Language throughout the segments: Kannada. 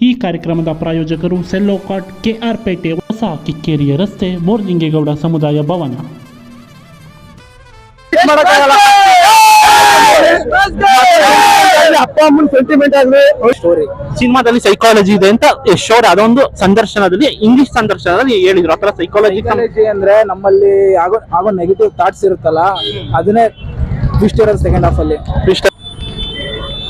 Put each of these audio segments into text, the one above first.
ಈ ಕಾರ್ಯಕ್ರಮದ ಪ್ರಾಯೋಜಕರು ಸೆಲ್ಲೋ ಕಾಟ್, ಕೆಆರ್ ಪೇಟೆ, ಹೊಸ ಕಿಕ್ಕೇರಿಯ ರಸ್ತೆ, ಬೋರ್ಲಿಂಗೇಗೌಡ ಸಮುದಾಯ ಭವನ. ಅಪ್ಪ ಅಮ್ಮನ ಸೆಂಟಿಮೆಂಟ್ ಆದ್ರೆ ಸ್ಟೋರಿ ಸಿನಿಮಾದಲ್ಲಿ ಸೈಕಾಲಜಿ ಇದೆ ಅಂತ ಯಶೋರ್ ಅದೊಂದು ಸಂದರ್ಶನದಲ್ಲಿ ಇಂಗ್ಲಿಷ್ ಸಂದರ್ಶನದಲ್ಲಿ ಹೇಳಿದ್ರು. ಆತರ ಸೈಕಾಲಜಿ ಅಂದ್ರೆ ನಮ್ಮಲ್ಲಿ ಆಗೋ ನೆಗೆಟಿವ್ ಥಾಟ್ಸ್ ಇರುತ್ತಲ್ಲ, ಅದನ್ನೇ ಟ್ವಿಸ್ಟ್ ಇರೋದು ಸೆಕೆಂಡ್ ಹಾಫ್ ಅಲ್ಲಿ.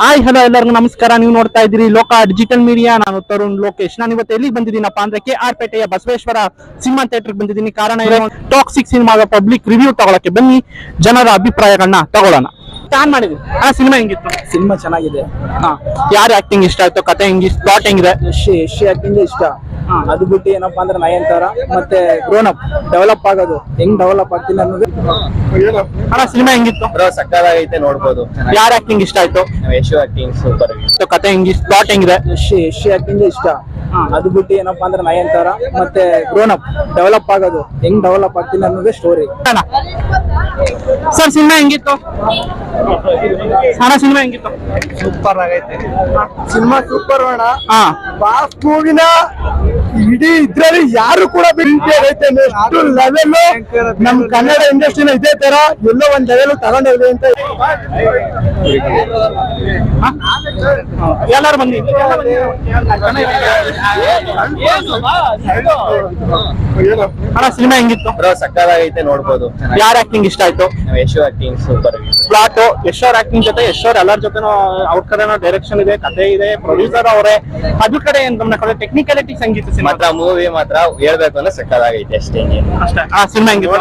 ಹಾಯ್ ಹಲೋ ಎಲ್ಲರಿಗೂ ನಮಸ್ಕಾರ. ನೀವು ನೋಡ್ತಾ ಇದ್ದೀರಿ ಲೋಕ ಡಿಜಿಟಲ್ ಮೀಡಿಯಾ. ನಾನು ತರುಣ್ ಲೋಕೇಶ್. ನಾನು ಇವತ್ತು ಎಲ್ಲಿಗೆ ಬಂದಿದ್ದೀನಪ್ಪ ಅಂದ್ರೆ ಕೆಆರ್ ಪೇಟೆಯ ಬಸವೇಶ್ವರ ಸಿನಿಮಾ ಥಿಯೇಟರ್ ಬಂದಿದ್ದೀನಿ. ಕಾರಣ ಟಾಕ್ಸಿಕ್ ಸಿನಿಮಾದ ಪಬ್ಲಿಕ್ ರಿವ್ಯೂ ತಗೊಳಕ್ಕೆ ಬನ್ನಿ, ಜನರ ಅಭಿಪ್ರಾಯಗಳನ್ನ ತಗೊಳ್ಳೋಣ. ಪ್ಲಾನ್ ಮಾಡಿದ್ವಿ. ಆ ಸಿನಿಮಾ ಹೆಂಗಿತ್ತು? ಸಿನಿಮಾ ಚೆನ್ನಾಗಿದೆ. ಯಾರು ಆಕ್ಟಿಂಗ್ ಇಷ್ಟ ಆಯ್ತು? ಕತೆ ಹೆಂಗಿತ್ತು? ಪ್ಲಾಟ್ ಹೆಂಗಿದೆ? ಯಶಿ ಆಕ್ಟಿಂಗ್ ಇಷ್ಟ. ಅದು ಬಿಟ್ಟು ಏನಪ್ಪಾ ಅಂದ್ರೆ ನಯನತಾರ ಮತ್ತೆ ಗ್ರೋನ್ ಅಪ್ ಡೆವಲಪ್ ಆಗೋದು, ಹೆಂಗ್ ಡೆವಲಪ್ ಆಗ್ತೀನಿ ಅನ್ನೋದು. ಸಿನಿಮಾ ಹೆಂಗಿತ್ತು? ಸಕ್ಕತ್ತಾಗೈತೆ, ನೋಡ್ಬೋದು. ಯಾರ ಆಕ್ಟಿಂಗ್ ಇಷ್ಟ ಆಯ್ತು? Yashu acting super. ಕತೆ ಹೆಂಗಿತ್ತು? ಪ್ಲಾಟ್ ಹೆಂಗಿದೆ? ಯಶಿ ಆಕ್ಟಿಂಗ್ ಇಷ್ಟ. ಅದು ಬಿಟ್ಟು ಏನಪ್ಪಾ ಅಂದ್ರೆ ನಯನತಾರ ಮತ್ತೆ ಗ್ರೋನ್ ಅಪ್ ಡೆವಲಪ್ ಆಗೋದು, ಹೆಂಗ್ ಡೆವಲಪ್ ಆಗ್ತೀನಿ ಅನ್ನೋದೇ ಸ್ಟೋರಿ. ಸರ್ ಸಿನಿಮಾ ಹೆಂಗಿತ್ತು? ಸಿನಿಮಾ ಹೆಂಗಿತ್ತು? ಸೂಪರ್ ಆಗೈತೆ ಸಿನಿಮಾ. ಸೂಪರ್ ಅಣ್ಣ. ಬಾಸ್ ಮೂವಿನ ಇಡೀ ಇದ್ರಲ್ಲಿ ಯಾರು ಕೂಡ ಬಿಡೈತೆ. ಅಷ್ಟು ಲೆವೆಲ್ ನಮ್ ಕನ್ನಡ ಇಂಡಸ್ಟ್ರಿನ ಇದೇ ತರ ಎಲ್ಲೋ ಒಂದ್ ಲೆವೆಲ್ ತಗೊಂಡಿದೆ ಅಂತ ಎಲ್ಲಾರು ಬಂದಿ. ಸಿನಿಮಾ ಹೆಂಗಿತ್ತು? ಸಕ್ಕತ್ತಾಗೈತೆ, ನೋಡ್ಬೋದು. ಯಾರ ಆಕ್ಟಿಂಗ್ ಇಷ್ಟ ಆಯ್ತು? Yashu acting super. ಪ್ಲಾಟ್ ಯಶೋರ್ ಆಕ್ಟಿಂಗ್ ಜೊತೆ ಯಶೋರ್ ಎಲ್ಲರ ಜೊತೆ ಅವ್ರ ಕಡೆ ಡೈರೆಕ್ಷನ್ ಇದೆ, ಕತೆ ಇದೆ, ಪ್ರೊಡ್ಯೂಸರ್ ಅವರೇ. ಅದ್ರ ಕಡೆ ಏನ್ ಗಮನ ಕೊಡ? ಟೆಕ್ನಿಕಾಲಿಟಿ ಸಂಗೀತ ಮಾತ್ರ ಮೂವಿ ಮಾತ್ರ ಹೇಳ್ಬೇಕು ಅಂದ್ರೆ ಸಕ್ಕತ್ತಾಗೈತೆ ಅಷ್ಟೇ. ಅಷ್ಟೇ. ಆ ಸಿನಿಮಾ ಹೆಂಗಿತ್ತು?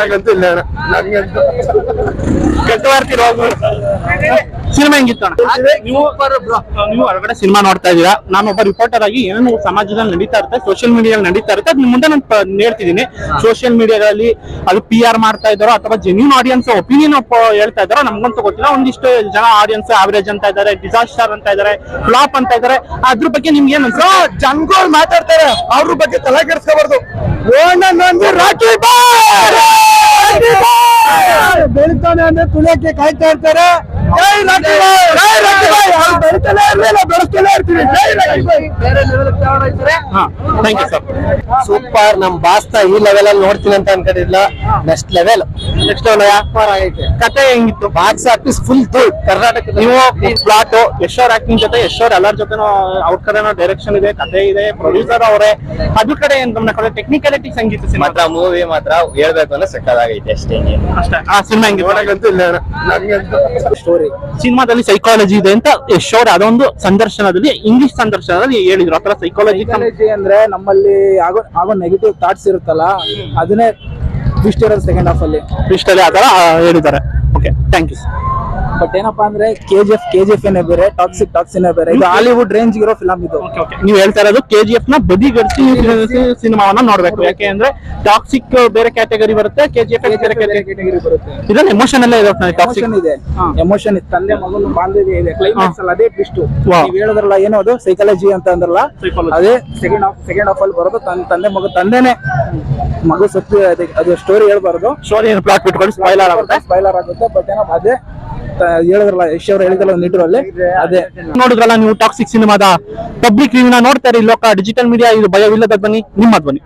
ಸಿನಿಮಾ ಹೆಂಗಿತ್ತು? ನೀವು ಹೊರಗಡೆ ಸಿನಿಮಾ ನೋಡ್ತಾ ಇದ್ದೀರಾ. ನಾನು ಒಬ್ಬ ರಿಪೋರ್ಟರ್ ಆಗಿ ಏನೇನು ಸಮಾಜದಲ್ಲಿ ನಡೀತಾ ಇರುತ್ತೆ, ಸೋಷಿಯಲ್ ಮೀಡಿಯಾದಲ್ಲಿ ನಡೀತಾ ಇರುತ್ತೆ, ಅದ್ ಮುಂದೆ ನಾನು ಹೇಳ್ತಿದ್ದೀನಿ. ಸೋಷಿಯಲ್ ಮೀಡಿಯಾದಲ್ಲಿ ಅದು PR ಮಾಡ್ತಾ ಇದ್ದಾರೋ ಅಥವಾ ಜೆನ್ಯೂನ್ ಆಡಿಯನ್ಸ್ ಒಪಿನಿಯನ್ ಹೇಳ್ತಾ ಇದ್ದಾರೋ ನಮ್ಗಂತೂ ಗೊತ್ತಿಲ್ಲ. ಒಂದಿಷ್ಟು ಜನ ಆಡಿಯನ್ಸ್ ಆವರೇಜ್ ಅಂತ ಇದ್ದಾರೆ, ಡಿಸಾಸ್ಟರ್ ಅಂತ ಇದ್ದಾರೆ, ಫ್ಲಾಪ್ ಅಂತ ಇದ್ದಾರೆ. ಅದ್ರ ಬಗ್ಗೆ ನಿಮ್ಗೆ ಏನ್ ಜನಗಳು ಮಾತಾಡ್ತಾರೆ, ಅವ್ರ ಬಗ್ಗೆ ತಲೆ ಕೆಡಿಸ್ಕೋಬಾರ್ದು. ಬೆಳಿತಾನೆ ಅಂದ್ರೆ ತುಳಿಯಕ್ಕೆ ಕಾಯ್ತಾ ಇರ್ತಾರೆ. ಬೆಳಿತಾನೆ ಇರ್ಲಿಲ್ಲ, ಬೆಳೆಸ್ತಾನೆ ಇರ್ತೀವಿ. Thank you sir. ಸೂಪರ್. ನಮ್ ಬಾಸ್ತ ಈ ಲೆವೆಲ್ ಅಲ್ಲಿ ನೋಡ್ತೀನಿ ಅಂತ ಅನ್ಕೊಂಡಿಲ್ಲ. ನೆಕ್ಸ್ಟ್ ಲೆವೆಲ್ ಆಗೈತೆ. ಕತೆ ಹೆಂಗಿತ್ತು? Box office full Karnataka. ನೀವು ಪ್ಲಾಟ್ ಯಶೋರ್ ಆಕ್ಟಿಂಗ್ ಜೊತೆ ಯಶೋರ್ ಎಲ್ಲರ ಜೊತೆ ಅವ್ರ ಕಡೆ ಡೈರೆಕ್ಷನ್ ಇದೆ, ಕತೆ ಇದೆ, ಪ್ರೊಡ್ಯೂಸರ್ ಅವರೇ. ಅದ್ರ ಕಡೆ ಏನ್ ಗಮನ ಕೊಡ? ಟೆಕ್ನಿಕಾಲಿಟಿ ಸಂಗೀತ ಮಾತ್ರ ಮೂವಿ ಮಾತ್ರ ಹೇಳ್ಬೇಕು ಅಂದ್ರೆ ಸಕ್ಕತ್ತಾಗೈತೆ ಅಷ್ಟೇ. ಅಷ್ಟೇ. ಆ ಸಿನಿಮಾ ಹೆಂಗಿತ್ತು? ಸ್ಟೋರಿ ಸಿನಿಮಾದಲ್ಲಿ ಸೈಕಾಲಜಿ ಇದೆ ಅಂತ ಯಶೋರ್ ಅದೊಂದು ಸಂದರ್ಶನದಲ್ಲಿ ಇಂಗ್ಲಿಷ್ ಸಂದರ್ಶನದಲ್ಲಿ ಹೇಳಿದ್ರು. ಆತರ ಸೈಕಾಲಜಿ ಅಂದ್ರೆ ನಮ್ಮಲ್ಲಿ ಆಗೋ ನೆಗೆಟಿವ್ ಥಾಟ್ಸ್ ಇರುತ್ತಲ್ಲ, ಅದನ್ನೇ ಟ್ವಿಸ್ಟ್ ಇರೋದು ಸೆಕೆಂಡ್ ಹಾಫ್ ಅಲ್ಲಿ. ಇಷ್ಟಲ್ಲಿ ಆತರ ಹೇಳಿದ್ದಾರೆ. Okay, thank you. ಬಟ್ ಏನಪ್ಪಾ ಅಂದ್ರೆ KGF ಏನೇ ಬೇರೆ, ಟಾಕ್ಸಿಕ್ ಏನೇ ಬೇರೆ. ಇದು ಹಾಲಿವುಡ್ ರೇಂಜ್ ಇರೋ ಫಿಲಮ್ ಇದು. ನೀವು ಹೇಳ್ತಾ ಇರೋದು KGF ನ ಬದಿಗಡಿಸಿ ಸಿನಿಮಾವನ್ನ ನೋಡ್ಬೇಕು. ಯಾಕೆ ಅಂದ್ರೆ ಟಾಕ್ಸಿಕ್ ಬೇರೆ ಕ್ಯಾಟಗರಿ ಬರುತ್ತೆ, KGF ಬೇರೆ ಕ್ಯಾಟಗರಿ ಬರುತ್ತೆ. ಇದ್ರಲ್ಲಿ ಎಮೋಷನ್ ಎಲ್ಲ ಇದೆ. ಟಾಕ್ಸಿಕ್ ಇದೆ, ಎಮೋಷನ್ ಇದೆ, ತಂದೆ ಮಗನ ಬಾಂಧವ್ಯ ಇದೆ, ಕ್ಲೈಮ್ಯಾಕ್ಸ್ ಅಲ್ಲಿ ಅದೇ ಟ್ವಿಸ್ಟ್. ನೀವ್ ಹೇಳಿದ್ರಲ್ಲ ಏನೋ ಅದು ಸೈಕಾಲಜಿ ಅಂತ ಅಂದ್ರಲ್ಲ, ಅದೇ ಸೆಕೆಂಡ್ ಹಾಫ್ ಅಲ್ಲಿ ಬರೋದು. ತಂದೆನೆ ಮಗು ಸತ್ತು, ಅದು ಸ್ಟೋರಿ ಹೇಳ್ಬಾರ್ದು. ಸ್ಟೋರಿ ಪ್ಲಾಟ್ ಬಿಟ್ಕೊಂಡು ಸ್ಪಾಯ್ಲರ್ ಆಗುತ್ತೆ. ಬಟ್ ಏನೋ ಅದೇ ಹೇಳಿದ್ರಲ್ಲ, ಯಶ್ ಅವ್ರು ಹೇಳಿದ್ರಲ್ಲ ನಿಟ್ರಲ್ಲಿ, ಅದೇ ನೋಡಿದ್ರಲ್ಲ ನೀವು ಟಾಕ್ಸಿಕ್ ಸಿನಿಮಾದ ಪಬ್ಲಿಕ್ ರಿವ್ಯೂನ ನೋಡ್ತಾರೆ ಲೋಕ ಡಿಜಿಟಲ್ ಮೀಡಿಯಾ. ಇದು ಭಯವಿಲ್ಲದ ಧ್ವನಿ, ನಿಮ್ಮ ಧ್ವನಿ.